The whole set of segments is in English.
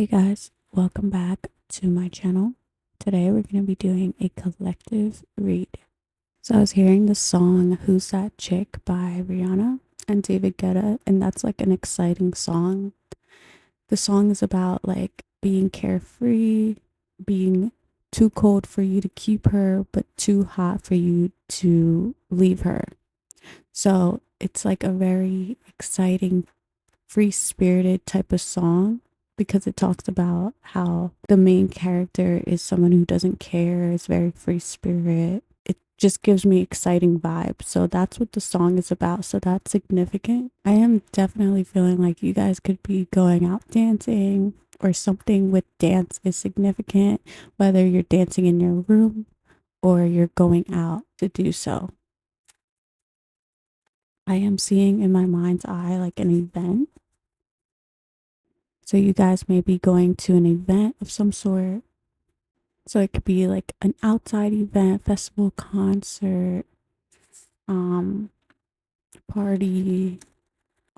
Hey guys, welcome back to my channel. Today we're going to be doing a collective read. So I was hearing the song Who's That Chick by Rihanna and David Guetta, and that's like an exciting song. The song is about like being carefree, being too cold for you to keep her, but too hot for you to leave her. So it's like a very exciting, free spirited type of song because it talks about how the main character is someone who doesn't care, is very free spirit. It just gives me exciting vibes. So that's what the song is about. So that's significant. I am definitely feeling like you guys could be going out dancing or something with dance is significant, whether you're dancing in your room or you're going out to do so. I am seeing in my mind's eye like an event. So you guys may be going to an event of some sort. So it could be like an outside event, festival, concert, um, party.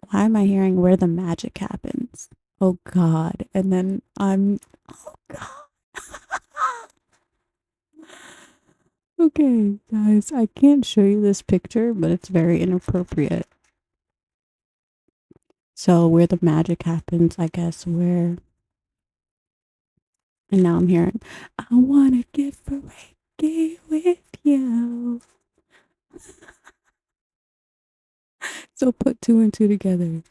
Why am I hearing where the magic happens? Oh God. And then oh God. Okay, guys, I can't show you this picture, but it's very inappropriate. So where the magic happens, I guess, where, and now I'm hearing, I wanna get freaky with you. So put two and two together.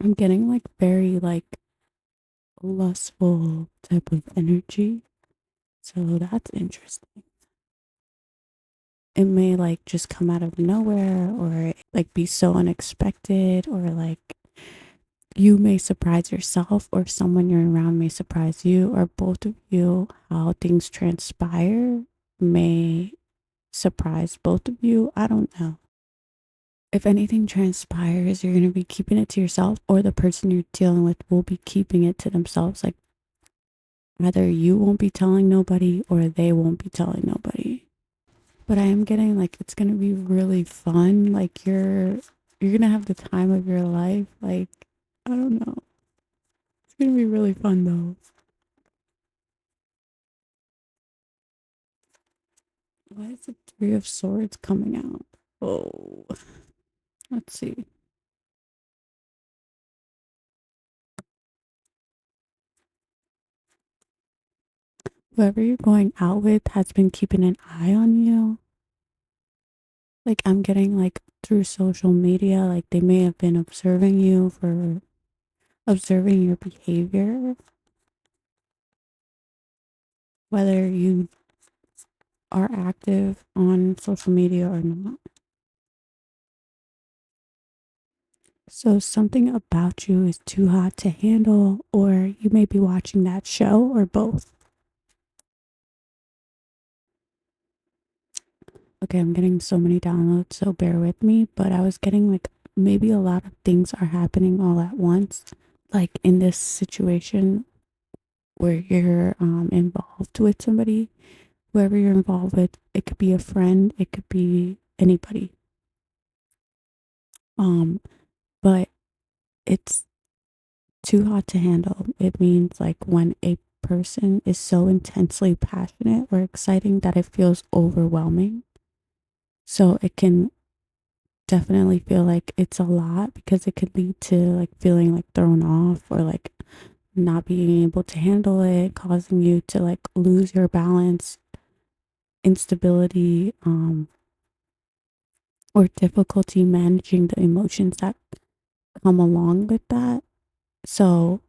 I'm getting like very like lustful type of energy. So that's interesting. It may like just come out of nowhere or like be so unexpected, or like you may surprise yourself or someone you're around may surprise you, or both of you. How things transpire may surprise both of you. I don't know. If anything transpires, you're going to be keeping it to yourself, or the person you're dealing with will be keeping it to themselves. Like either you won't be telling nobody or they won't be telling nobody. But I am getting like it's going to be really fun. Like you're going to have the time of your life. Like I don't know. It's going to be really fun though. Why is the Three of Swords coming out? Oh, let's see. Whoever you're going out with has been keeping an eye on you. Like I'm getting like through social media, like they may have been observing you for observing your behavior, whether you are active on social media or not. So something about you is too hot to handle, or you may be watching that show, or both. Okay, I'm getting so many downloads, so bear with me, but I was getting like maybe a lot of things are happening all at once. Like in this situation where you're involved with somebody, whoever you're involved with, it could be a friend, it could be anybody. But it's too hot to handle. It means like when a person is so intensely passionate or exciting that it feels overwhelming. So it can definitely feel like it's a lot because it could lead to like feeling like thrown off or like not being able to handle it, causing you to like lose your balance, instability, or difficulty managing the emotions that come along with that. So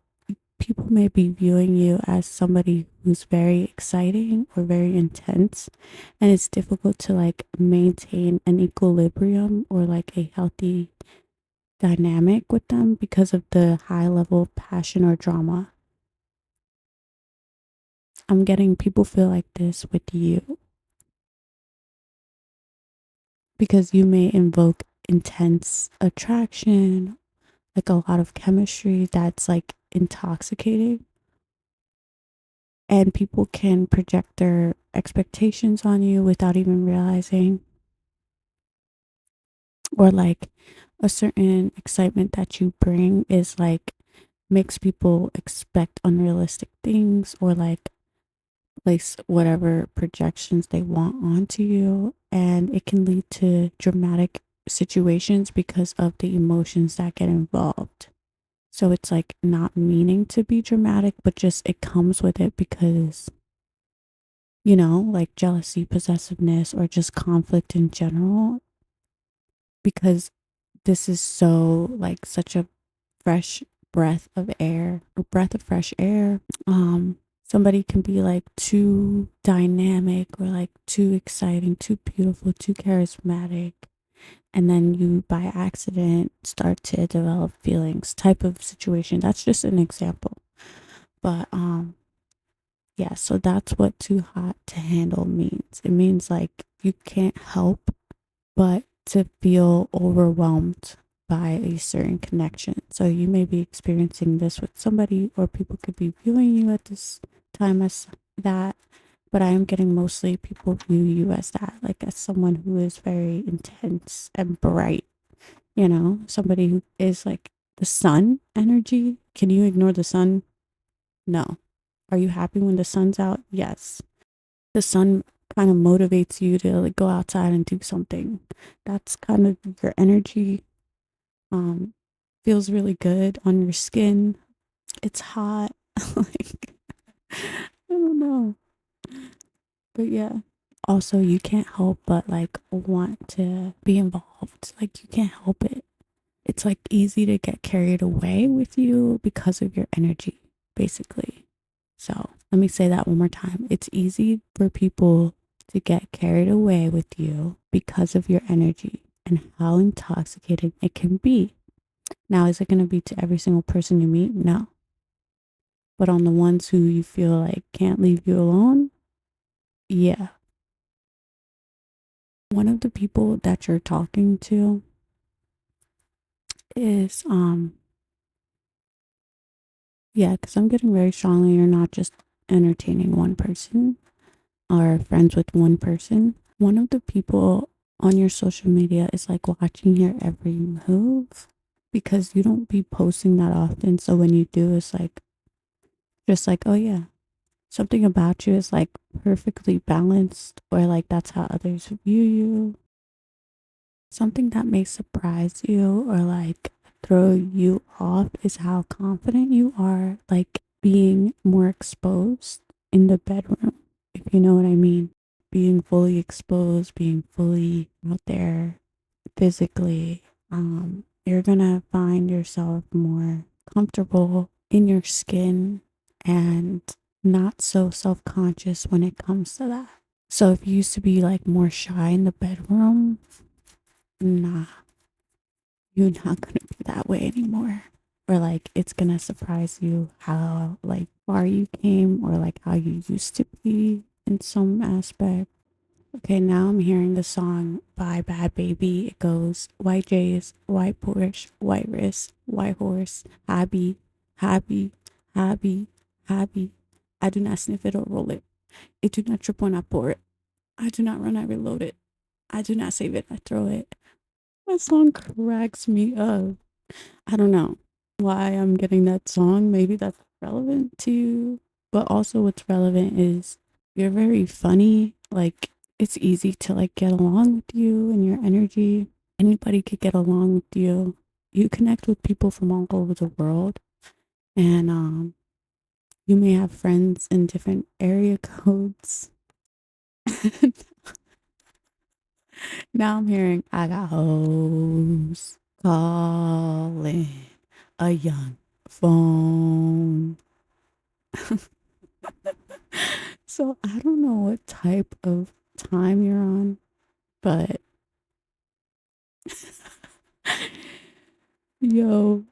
people may be viewing you as somebody who's very exciting or very intense, and it's difficult to like maintain an equilibrium or like a healthy dynamic with them because of the high level of passion or drama. I'm getting people feel like this with you because you may invoke intense attraction, like a lot of chemistry that's like intoxicating, and people can project their expectations on you without even realizing, or like a certain excitement that you bring is like makes people expect unrealistic things or like place whatever projections they want onto you, and it can lead to dramatic situations because of the emotions that get involved. So it's like not meaning to be dramatic, but just it comes with it because, like jealousy, possessiveness, or just conflict in general, because this is so like such a fresh breath of air, a breath of fresh air. Somebody can be like too dynamic or like too exciting, too beautiful, too charismatic, and then you by accident start to develop feelings type of situation. That's just an example. But yeah, so that's what too hot to handle means. It means like you can't help but to feel overwhelmed by a certain connection. So you may be experiencing this with somebody, or people could be viewing you at this time as that. But I am getting mostly people view you as that, like as someone who is very intense and bright, somebody who is like the sun energy. Can you ignore the sun? No. Are you happy when the sun's out? Yes. The sun kind of motivates you to like go outside and do something. That's kind of your energy. Um, Feels really good on your skin. It's hot. Like, I don't know. But yeah. Also, you can't help but like want to be involved. Like, you can't help it. It's like easy to get carried away with you because of your energy, basically. So let me say that one more time. It's easy for people to get carried away with you because of your energy and how intoxicating it can be. Now, is it going to be to every single person you meet? No. But on the ones who you feel like can't leave you alone, yeah. One of the people that you're talking to is, yeah, because I'm getting very strongly you're not just entertaining one person or friends with one person. One of the people on your social media is like watching your every move because you don't be posting that often. So when you do, it's like, just like, oh yeah, something about you is like perfectly balanced, or like that's how others view you. Something that may surprise you or like throw you off is how confident you are, like being more exposed in the bedroom, if you know what I mean. Being fully exposed, being fully out there physically, you're gonna find yourself more comfortable in your skin and not so self-conscious when it comes to that. So if you used to be like more shy in the bedroom, nah, you're not gonna be that way anymore. Or like it's gonna surprise you how like far you came, or like how you used to be in some aspect. Okay, now I'm hearing the song by Bad Baby. It goes white J's, white Porsche, white wrist, white horse, happy, happy, happy, happy. I do not sniff it or roll it. It do not trip when I pour it. I do not run, I reload it. I do not save it, I throw it. That song cracks me up. I don't know why I'm getting that song. Maybe that's relevant to you. But also what's relevant is you're very funny. Like it's easy to like get along with you and your energy. Anybody could get along with you. You connect with people from all over the world. And you may have friends in different area codes. Now I'm hearing I got hoes calling a young phone. So I don't know what type of time you're on, but yo,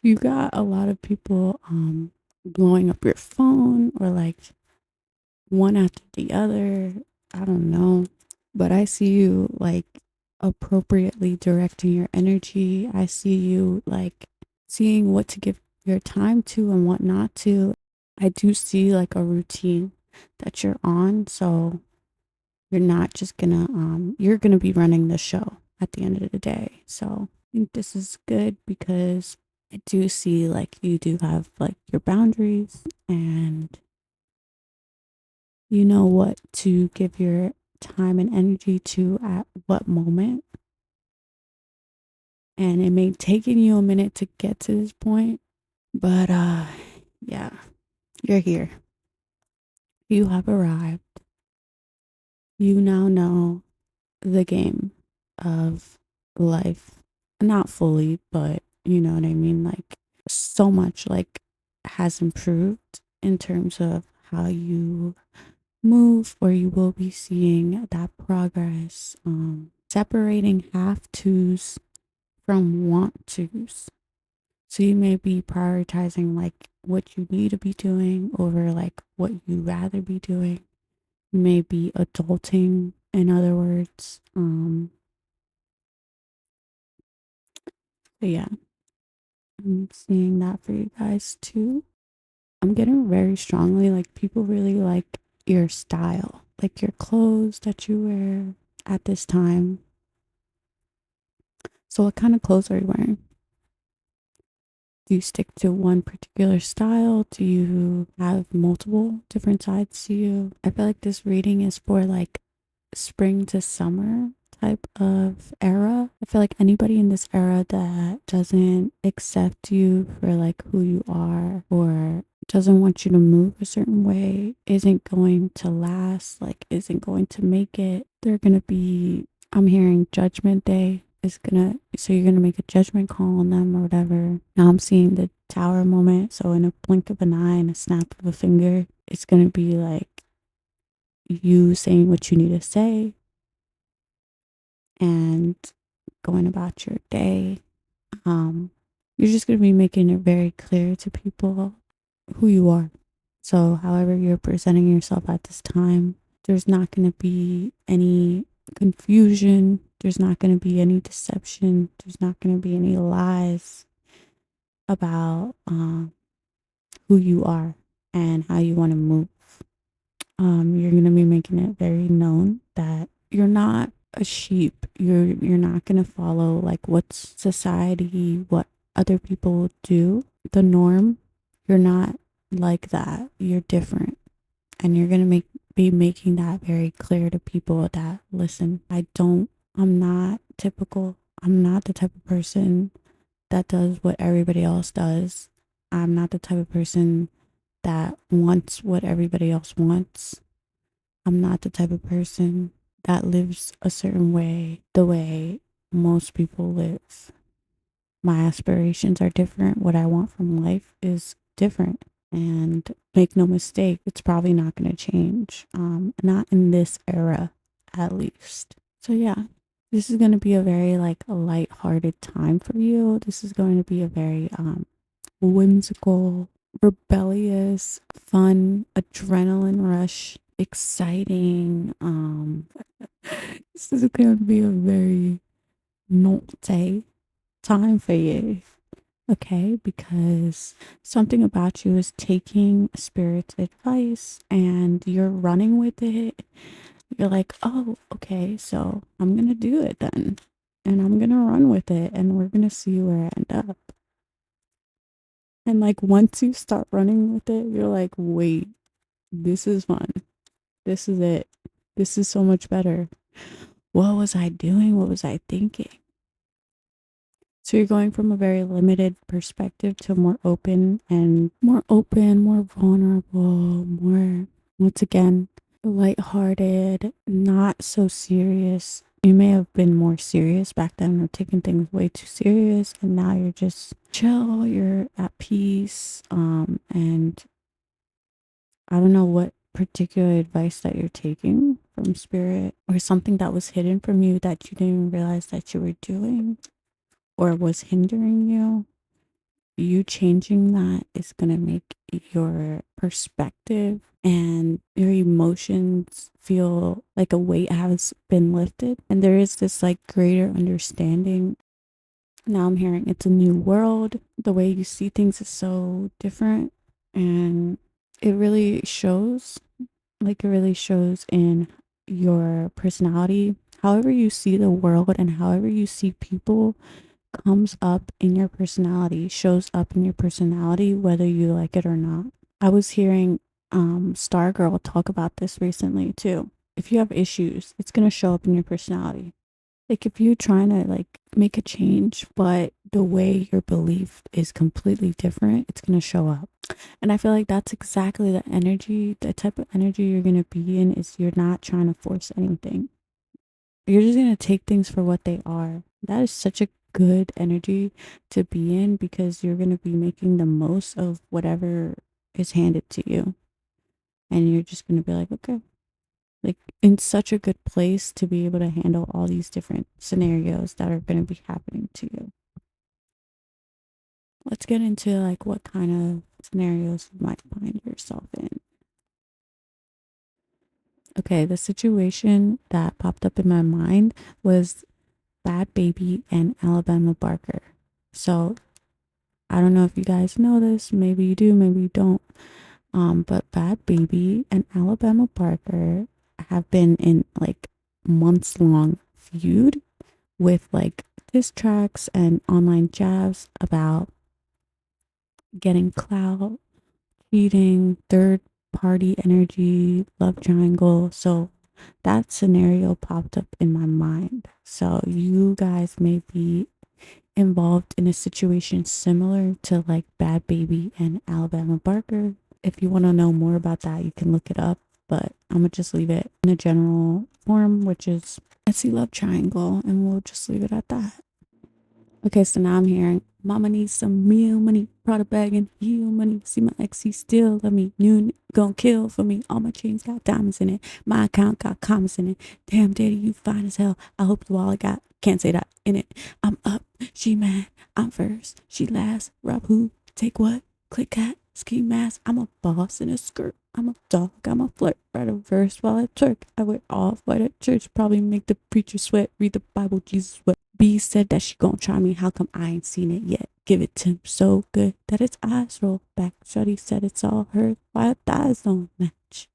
you got a lot of people blowing up your phone or like one after the other. I don't know, but I see you like appropriately directing your energy. I see you like seeing what to give your time to and what not to. I do see like a routine that you're on, so you're not just gonna you're gonna be running the show. at the end of the day. So I think this is good because I do see like you do have like your boundaries and you know what to give your time and energy to at what moment. And it may taken you a minute to get to this point, but yeah, you're here. You have arrived. You now know the game of life. Not fully, but you know what I mean? Like, so much like has improved in terms of how you move, or you will be seeing that progress. Separating have tos from want tos. So you may be prioritizing like what you need to be doing over like what you rather be doing. You may be adulting, in other words. But yeah, I'm seeing that for you guys too. I'm getting very strongly like people really like your style, like your clothes that you wear at this time. So what kind of clothes are you wearing? Do you stick to one particular style? Do you have multiple different sides to you? I feel like this reading is for like spring to summer type of era. I feel like anybody in this era that doesn't accept you for like who you are, or doesn't want you to move a certain way, isn't going to last, like isn't going to make it. They're going to be, I'm hearing judgment day is gonna, so you're gonna make a judgment call on them or whatever. Now I'm seeing the tower moment, so in a blink of an eye and a snap of a finger, it's gonna be like you saying what you need to say and going about your day. You're just gonna be making it very clear to people who you are. So however you're presenting yourself at this time, there's not gonna be any confusion. There's not going to be any deception. There's not going to be any lies about who you are and how you want to move. You're going to be making it very known that you're not a sheep. You're not going to follow like what's society, what other people do, the norm. You're not like that. You're different, and you're going to be making that very clear to people that listen, I'm not typical. I'm not the type of person that does what everybody else does. I'm not the type of person that wants what everybody else wants. I'm not the type of person that lives a certain way, the way most people live. My aspirations are different. What I want from life is different. And make no mistake, it's probably not going to change. Not in this era, at least. So yeah, this is going to be a very like a light-hearted time for you. This is going to be a very whimsical, rebellious, fun, adrenaline rush, exciting. This is going to be a very naughty time for you. Okay, because something about you is taking spirit's advice and you're running with it. You're like, oh, okay, so I'm gonna do it then. And I'm gonna run with it and we're gonna see where I end up. And like once you start running with it, you're like, wait, this is fun. This is it. This is so much better. What was I doing? What was I thinking? So you're going from a very limited perspective to more open, more vulnerable, more, once again, lighthearted, not so serious. You may have been more serious back then or taking things way too serious, and now you're just chill, you're at peace. And I don't know what particular advice that you're taking from spirit, or something that was hidden from you that you didn't even realize that you were doing or was hindering you. You changing that is going to make your perspective and your emotions feel like a weight has been lifted, and there is this like greater understanding. Now I'm hearing it's a new world. The way you see things is so different, and it really shows, like it really shows in your personality, however you see the world and however you see people comes up in your personality, shows up in your personality, whether you like it or not. I was hearing Stargirl talk about this recently too. If you have issues, it's gonna show up in your personality. Like if you're trying to like make a change, but the way your belief is completely different, it's gonna show up. And I feel like that's exactly the energy, the type of energy you're gonna be in is you're not trying to force anything. You're just gonna take things for what they are. That is such a good energy to be in because you're gonna be making the most of whatever is handed to you. And you're just gonna be like, okay, like in such a good place to be able to handle all these different scenarios that are going to be happening to you. Let's get into like what kind of scenarios you might find yourself in. Okay, the situation that popped up in my mind was Bad Baby and Alabama Barker. So I don't know if you guys know this, maybe you do, maybe you don't. But Bad Baby and Alabama Barker have been in like months long feud with like diss tracks and online jabs about getting clout, cheating, third party energy, love triangle. So that scenario popped up in my mind. So you guys may be involved in a situation similar to like Bad Baby and Alabama Barker. If you want to know more about that, you can look it up. But I'm going to just leave it in a general form, which is messy love triangle, and we'll just leave it at that. Okay, so now I'm hearing, Mama needs some meal money, Prada bag and heel money. See my ex, he still love me. New gon' kill for me. All my chains got diamonds in it. My account got commas in it. Damn, daddy, you fine as hell. I hope the wallet got, can't say that in it. I'm up, she mad. I'm first, she last. Rob who, take what? Click cat, ski mask. I'm a boss in a skirt. I'm a dog, I'm a flirt. Write a verse while I twerk. I wear off white at church. Probably make the preacher sweat. Read the Bible, Jesus wept. B said that she gon' try me. How come I ain't seen it yet? Give it to him so good that its eyes roll back. Shorty said it's all her. Why her thighs don't match?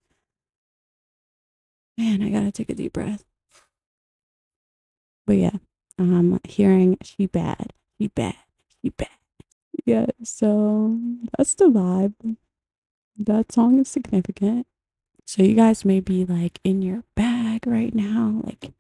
Man, I gotta take a deep breath. But yeah, I'm hearing she bad, she bad, she bad. Yeah, so that's the vibe. That song is significant. So you guys may be like in your bag right now, like,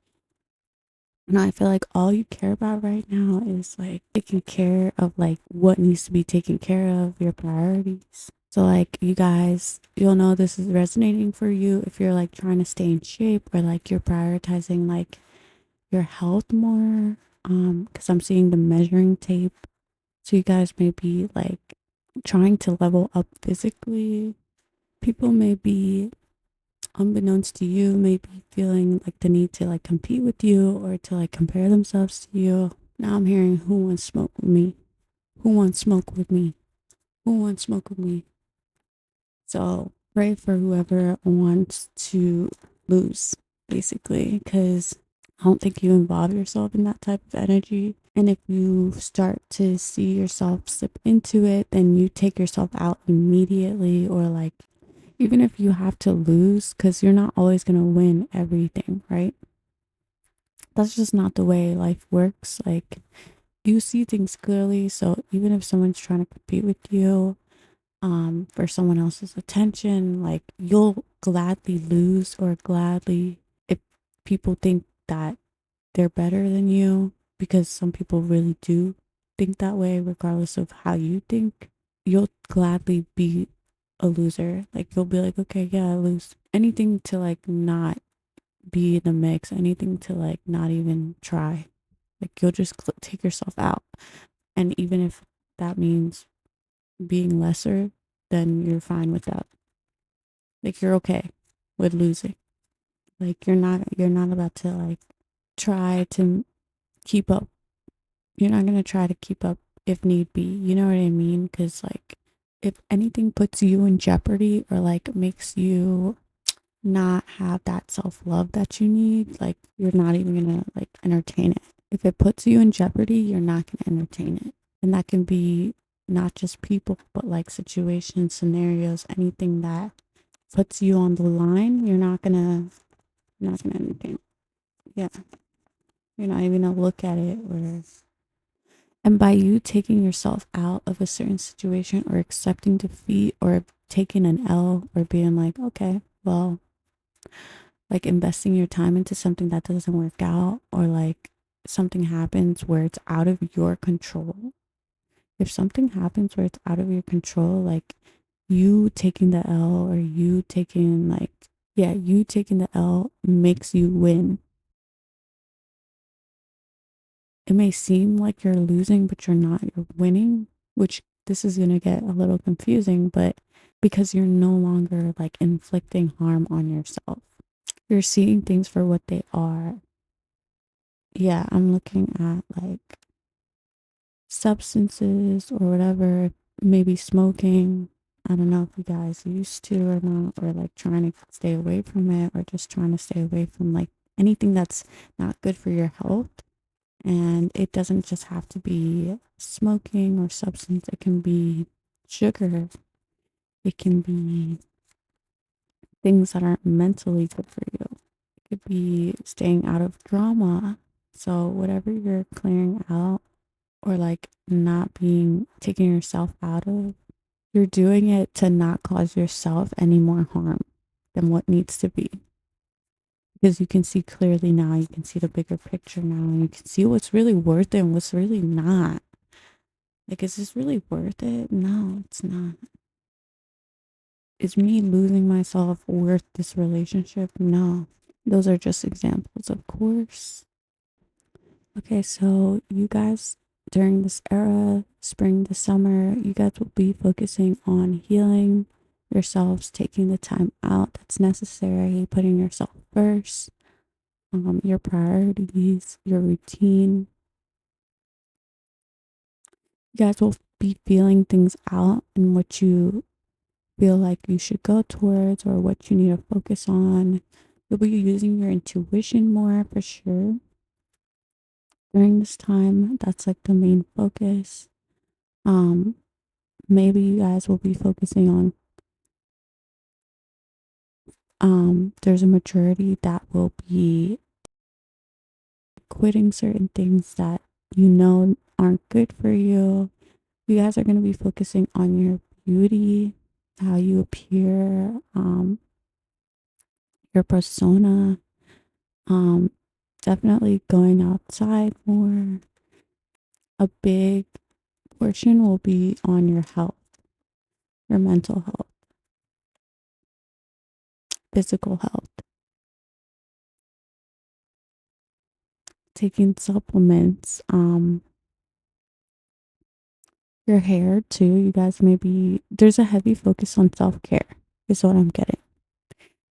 and I feel like all you care about right now is like taking care of like what needs to be taken care of, your priorities. So like you guys, you'll know this is resonating for you if you're like trying to stay in shape or like you're prioritizing like your health more. Because I'm seeing the measuring tape. So you guys may be like trying to level up physically. People may be, unbeknownst to you, maybe feeling like the need to like compete with you or to like compare themselves to you. Now I'm hearing, who wants smoke with me? Who wants smoke with me? Who wants smoke with me? So pray for whoever wants to lose, basically, because I don't think you involve yourself in that type of energy. And if you start to see yourself slip into it, then you take yourself out immediately, or like, even if you have to lose, because you're not always going to win everything, right? That's just not the way life works. Like, you see things clearly. So even if someone's trying to compete with you, for someone else's attention, like you'll gladly lose, or gladly, if people think that they're better than you, because some people really do think that way regardless of how you think, you'll gladly be a loser. Like you'll be like, okay, yeah, I lose. Anything to like not be in the mix, anything to like not even try. Like you'll just take yourself out. And even if that means being lesser, then you're fine with that. Like you're okay with losing. Like you're not about to like try to keep up. You're not gonna try to keep up if need be. You know what I mean? Because like if anything puts you in jeopardy or like makes you not have that self-love that you need, like you're not even gonna like entertain it. If it puts you in jeopardy, you're not gonna entertain it. And that can be not just people, but like situations, scenarios, anything that puts you on the line, you're not gonna entertain. Yeah. You're not even gonna look at it. And by you taking yourself out of a certain situation or accepting defeat or taking an L or being like, okay, well, like investing your time into something that doesn't work out, or like something happens where it's out of your control. If something happens where it's out of your control, like you taking the L or you taking you taking the L makes you win. It may seem like you're losing, but you're not, you're winning, which this is going to get a little confusing, but because you're no longer like inflicting harm on yourself, you're seeing things for what they are. Yeah, I'm looking at like substances or whatever, maybe smoking. I don't know if you guys used to or not, or like trying to stay away from it, or just trying to stay away from like anything that's not good for your health. And it doesn't just have to be smoking or substance, it can be sugar, it can be things that aren't mentally good for you, it could be staying out of drama. So, whatever you're clearing out or like not being taking yourself out of, you're doing it to not cause yourself any more harm than what needs to be. Because you can see clearly now, you can see the bigger picture now, and you can see what's really worth it and what's really not. Like, is this really worth it? No, it's not. Is me losing myself worth this relationship? No. Those are just examples, of course. Okay, so you guys, during this era, spring to summer, you guys will be focusing on healing yourselves, taking the time out that's necessary, putting yourself first, your priorities, your routine. You guys will be feeling things out and what you feel like you should go towards or what you need to focus on. You'll be using your intuition more for sure during this time. That's like the main focus. Maybe you guys will be focusing on there's a majority that will be quitting certain things that you know aren't good for you. You guys are going to be focusing on your beauty, how you appear, your persona, definitely going outside more. A big portion will be on your health, your mental health, physical health, taking supplements, your hair too. You guys maybe there's a heavy focus on self-care is what I'm getting.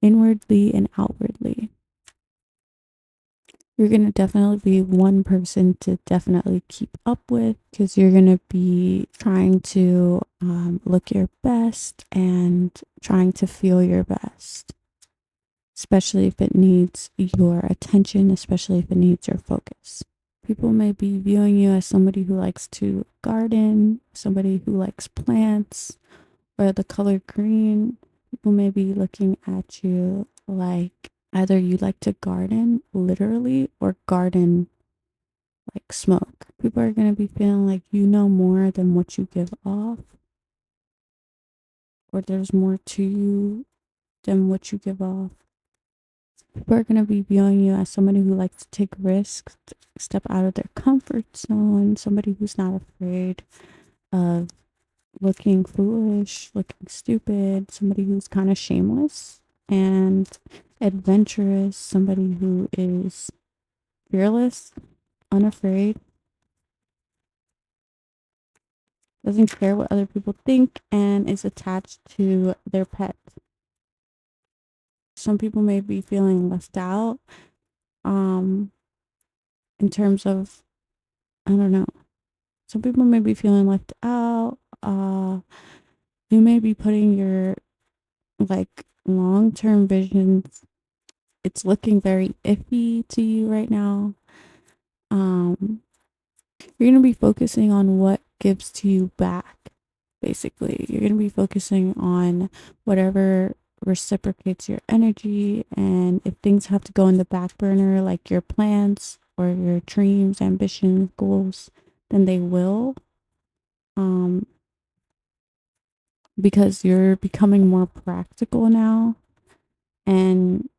Inwardly and outwardly. You're going to definitely be one person to definitely keep up with, because you're going to be trying to look your best and trying to feel your best, especially if it needs your attention, especially if it needs your focus. People may be viewing you as somebody who likes to garden, somebody who likes plants, or the color green. People may be looking at you like either you like to garden literally or garden like smoke. People are going to be feeling like you know more than what you give off, or there's more to you than what you give off. People are going to be viewing you as somebody who likes to take risks, step out of their comfort zone, somebody who's not afraid of looking foolish, looking stupid, somebody who's kind of shameless and adventurous, somebody who is fearless, unafraid, doesn't care what other people think, and is attached to their pet. Some people may be feeling left out in terms of, I don't know, some people may be feeling left out. You may be putting your like long-term visions, it's looking very iffy to you right now. You're going to be focusing on what gives to you back. Basically, you're going to be focusing on whatever reciprocates your energy, and if things have to go in the back burner, like your plans, or your dreams, ambitions, goals, then they will. Um, because you're becoming more practical now, and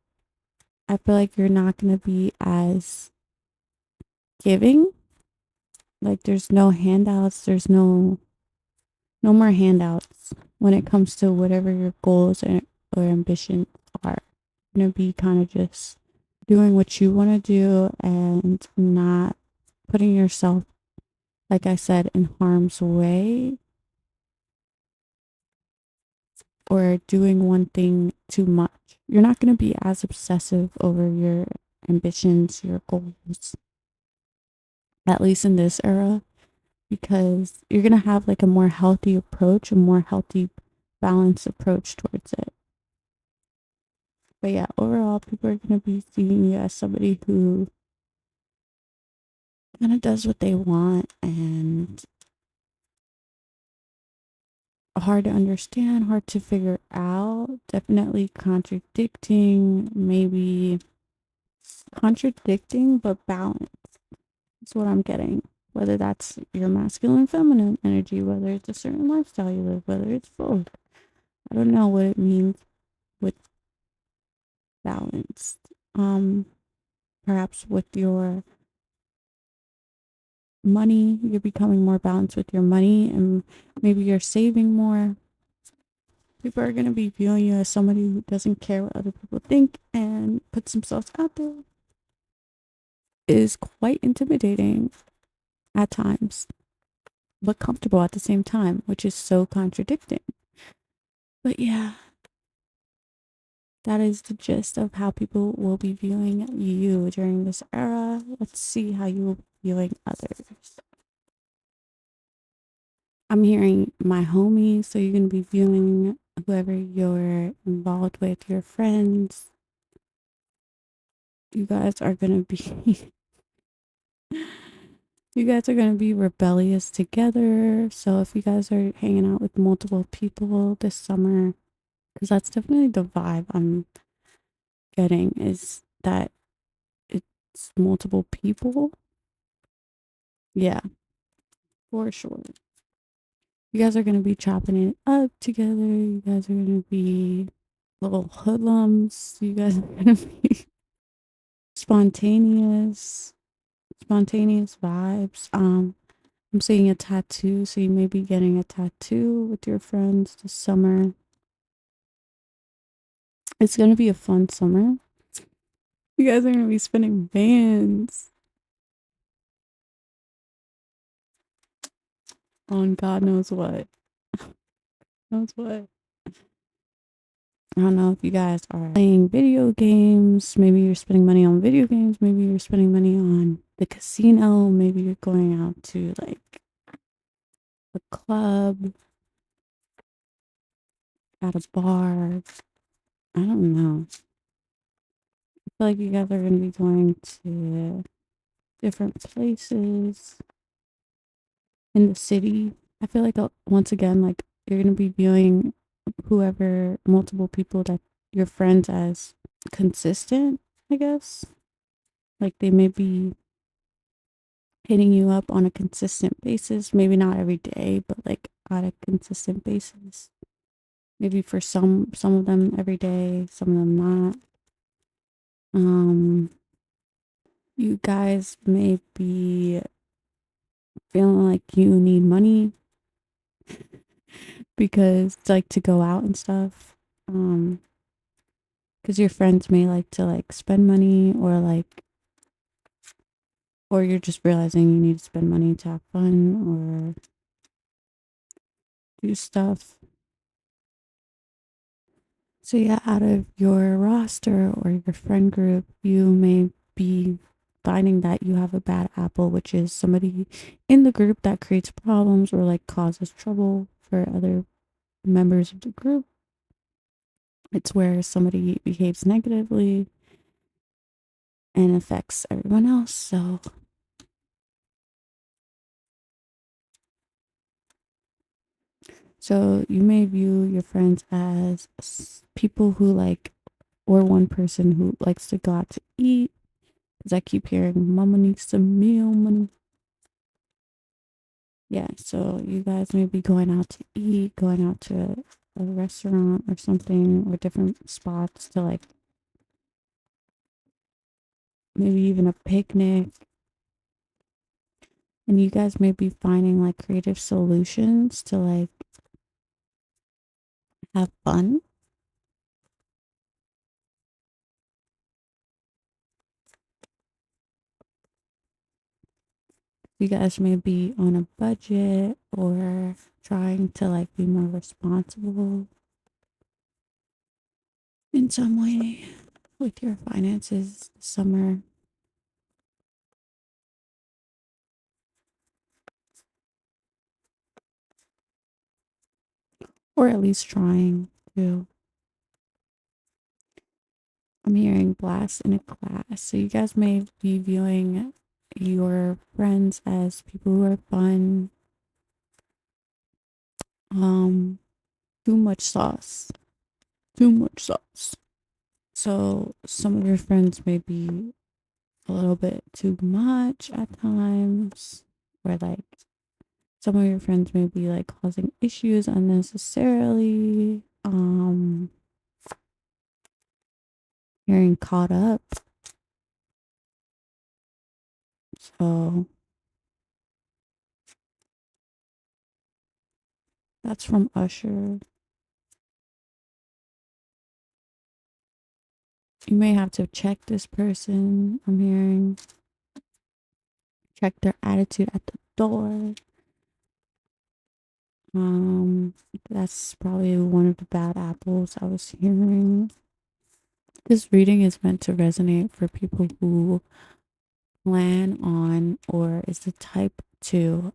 I feel like you're not going to be as giving. Like there's no handouts, there's no more handouts when it comes to whatever your goals or ambitions are. You're going to be kind of just doing what you want to do and not putting yourself, like I said, in harm's way or doing one thing too much. You're not going to be as obsessive over your ambitions, your goals, at least in this era, because you're going to have like a more healthy approach, a more healthy, balanced approach towards it. But yeah, overall, people are going to be seeing you as somebody who kind of does what they want and hard to understand, hard to figure out, definitely contradicting, maybe contradicting, but balanced. That's what I'm getting. Whether that's your masculine, feminine energy, whether it's a certain lifestyle you live, whether it's both. I don't know what it means with balanced. Perhaps with your money, you're becoming more balanced with your money, and maybe you're saving more. People are going to be viewing you as somebody who doesn't care what other people think and puts themselves out there. It is quite intimidating at times, but comfortable at the same time, which is so contradicting. But yeah, that is the gist of how people will be viewing you during this era. Let's see how you will be viewing others. I'm hearing my homies, so you're going to be viewing whoever you're involved with, your friends. You guys are going to be you guys are going to be rebellious together. So if you guys are hanging out with multiple people this summer, because that's definitely the vibe I'm getting, is that it's multiple people. Yeah, for sure. You guys are going to be chopping it up together. You guys are going to be little hoodlums. You guys are going to be spontaneous, spontaneous vibes. I'm seeing a tattoo, so you may be getting a tattoo with your friends this summer. It's going to be a fun summer. You guys are going to be spinning bands on God knows what. Knows what. I don't know if you guys are playing video games. Maybe you're spending money on video games. Maybe you're spending money on the casino. Maybe you're going out to like a club, at a bar. I don't know. I feel like you guys are going to be going to different places in the city. I feel like once again, like you're going to be viewing whoever, multiple people that your friends as consistent, I guess. Like they may be hitting you up on a consistent basis, maybe not every day, but like on a consistent basis. Maybe for some of them every day, some of them not. You guys may be feeling like you need money because it's like to go out and stuff. Because your friends may like to like spend money, or you're just realizing you need to spend money to have fun or do stuff. So yeah, out of your roster or your friend group, you may be finding that you have a bad apple, which is somebody in the group that creates problems or like causes trouble for other members of the group. It's where somebody behaves negatively and affects everyone else. So you may view your friends as people who like, or one person who likes to go out to eat, Because I keep hearing mama needs some meal money. Yeah, so you guys may be going out to eat, going out to a restaurant or something, or different spots to like maybe even a picnic. And you guys may be finding like creative solutions to like have fun. You guys may be on a budget or trying to like be more responsible in some way with your finances this summer, or at least trying to. I'm hearing blast in a class. So you guys may be viewing your friends as people who are fun. Um, too much sauce. Too much sauce. So some of your friends may be a little bit too much at times, or like some of your friends may be like causing issues unnecessarily. Getting caught up. So that's from Usher. You may have to check this person. I'm hearing check their attitude at the door. Um, that's probably one of the bad apples I was hearing. This reading is meant to resonate for people who plan on or is the type to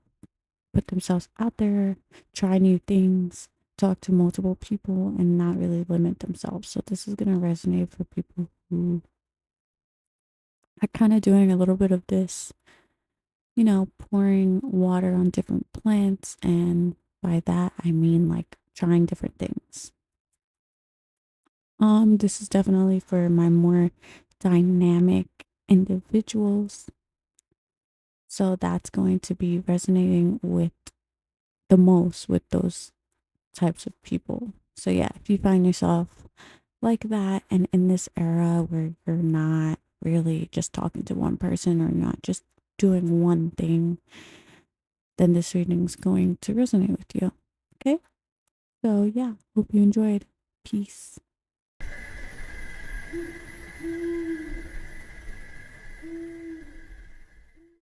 put themselves out there, try new things, talk to multiple people, and not really limit themselves. So this is going to resonate for people who are kind of doing a little bit of this, pouring water on different plants. And by that, I mean like trying different things. This is definitely for my more dynamic individuals. So that's going to be resonating with the most with those types of people. So yeah, if you find yourself like that and in this era where you're not really just talking to one person or not just doing one thing, then this reading's going to resonate with you. Okay? So yeah, hope you enjoyed. Peace.